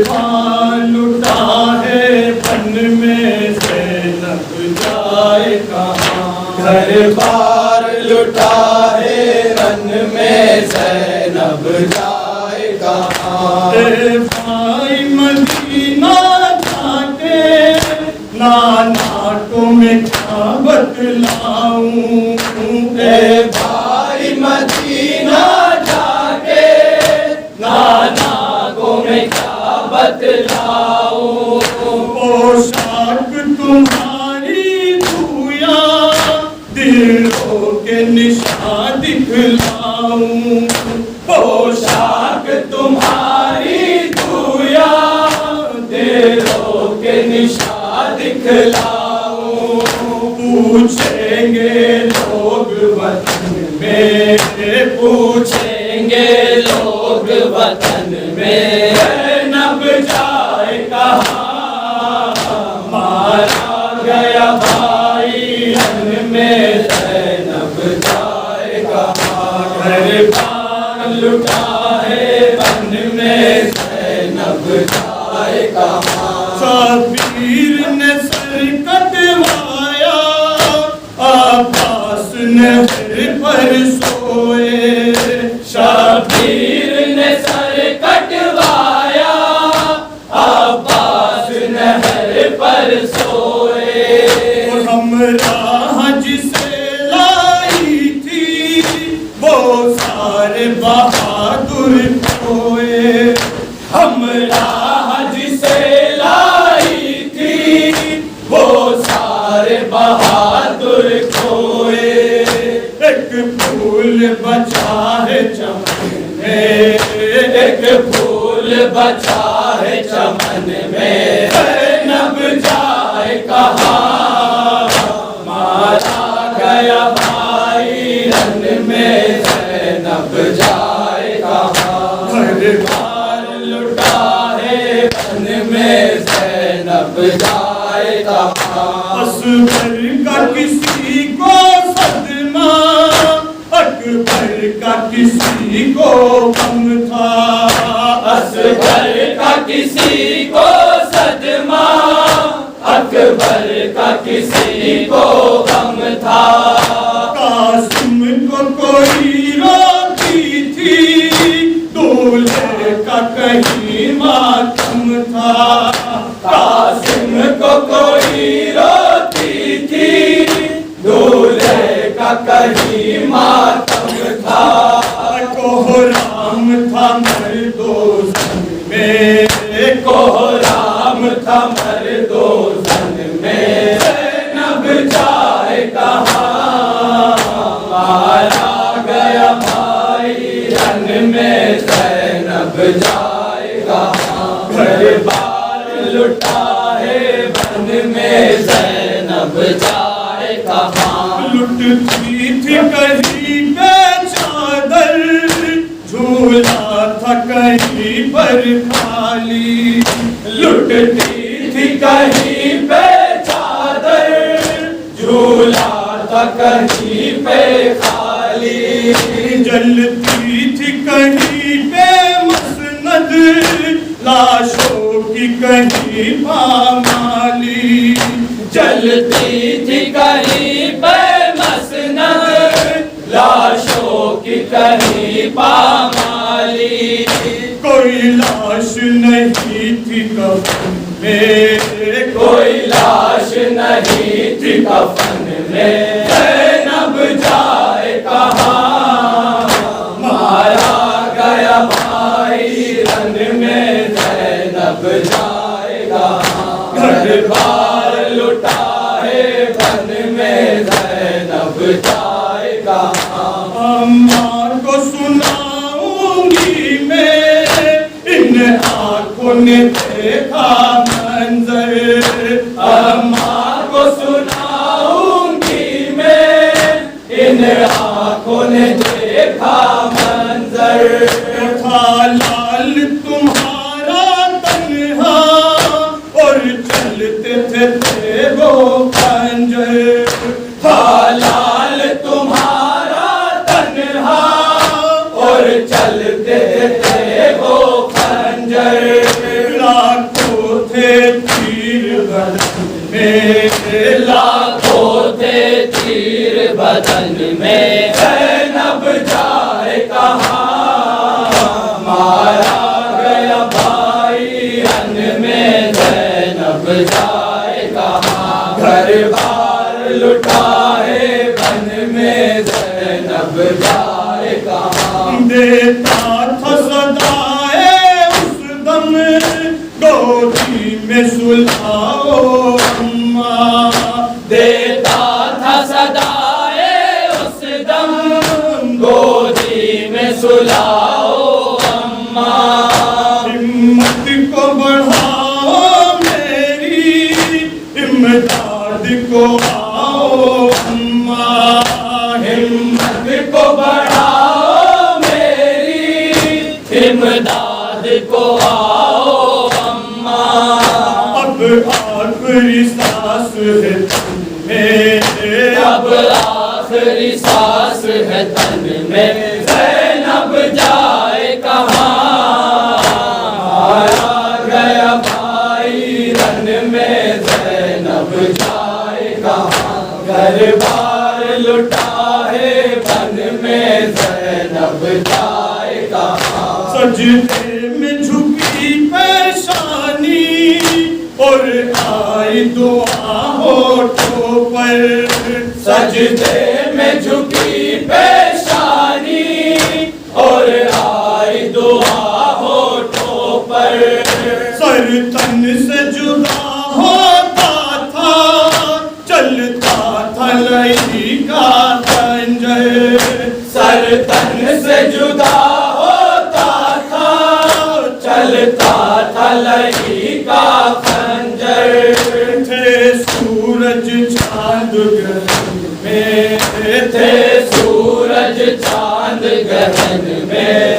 بار لٹا ہے بن میں زینب جائے کہاں، گھر بار لٹا ہے رن میں زینب جائے کہاں، اے بھائی مدینہ جا کے نانا کو میں کیا بتلاؤں، اے بھائی مدینہ جا کے نانا کو میں کیا بتلاؤں، پوشاک تمہاری دھویا دلوں کے نشان دکھلاؤں، پوشاک تمہاری دھویا دلوں کے نشان دکھلاؤں، پوچھیں گے لوگ وطن میں، پوچھیں گے لوگ وطن میں زینب جائے کہاں، مارا گیا بھائی رن میں زینب جائے کہاں، گھر بار لٹا ہے بن میں زینب جائے کہاں، شبیر نے سر کٹوایا عباس نے سر پر سوئے، شبیر نے سر کٹوایا عباس نہر پر سوئے، ہمراہ جسے لائی تھی وہ سارے بہادر کھوئے، ہمراہ جسے لائی تھی وہ سارے بہادر کھوئے، ایک پھول بچا ہے چمن میں، ایک پھول بچا ہے چمن میں زینب جائے کہاں، مارا گیا بھائی رن میں زینب جائے کہاں، گھر بار لٹا ہے بن میں زینب جائے کہاں، اصغر کا کسی کو صدمہ اکبر کا کسی کو غم تھا، اصغر کا کسی کو صدمہ اکبر کا کسی کو غم تھا، قاسم کو کوئی روتی تھی دولہے کا کہیں ماتم تھا، قاسم کو کوئی روتی تھی دولہے کا کہیں ماتم تھا، کوہرام تھا مردو زن میں، کوہرام تھا مردو زن میں زینب جائے کہاں، مارا گیا بھائی رن میں زینب جائے کہاں، گھر بار لٹا ہے بن میں زینب جائے کہاں، لٹتی تھی کہیں پہ چادر جھولا تھا کہیں پر خالی، لٹتی تھی کہیں پہ چادر جھولا تھا کہیں پہ خالی، جلتی تھی کہیں پہ مسند لاشوں کی کہیں پامالی، جلتی تھی کہیں پہ مسند لاشوں کی کہیں پامالی، کوئی لاش نہیں تھی کفن میں، کوئی لاش نہیں تھی کفن میں زینب جائے کہاں، مارا گیا بھائی رن میں زینب جائے کہاں، گھر بار لٹا ہے بن میں زینب جائے کہاں، اماں کو سناؤں گی میں ان آنکھوں نے دیکھا منظر، اماں کو سناؤں گی میں ان آنکھوں نے دیکھا منظر، تھا لال تمہارا تنہا اور چلتے تھے وہ خنجر، تھا لال تمہارا تنہا اور چلتے تھے وہ خنجر، میں لاکھوں تھے تیر بدن میں، زینب جائے کہاں؟ مارا گیا بھائی ان میں، زینب جائے کہاں؟ گھر بار لٹا ہے بن میں، زینب جائے کہاں؟ دیتا تھا صدائے اس دم گودی میں سلاؤ اماں، دیتا تھا صدائے اس دم گودی میں سلاؤ اماں، ہمت کو بڑھاؤ میری، امداد کو آؤ اماں، ہمت کو بڑھاؤ میری، امداد کو آؤ اماں، اب آخری سانس ہے تن میں، اب آخری سانس ہے تن میں، زینب جائے کہاں؟ مارا گیا بھائی رن میں، زینب جائے کہاں؟ گھر بار لٹا ہے بن میں، زینب جائے کہاں؟ سجدے میں جھکی پیشانی اور آئی دعا ہونٹوں پر، سجدے میں جھکی پیشانی اور آئی دعا ہونٹوں پر، سر تن سے جدا ہوتا تھا چلتا تھا لئی کا خنجر، سر تن سے جدا ہوتا تھا چلتا تھا لئی کا خنجر، تھے سورج چاند گرہن میں، تھے سورج چاند گہن میں،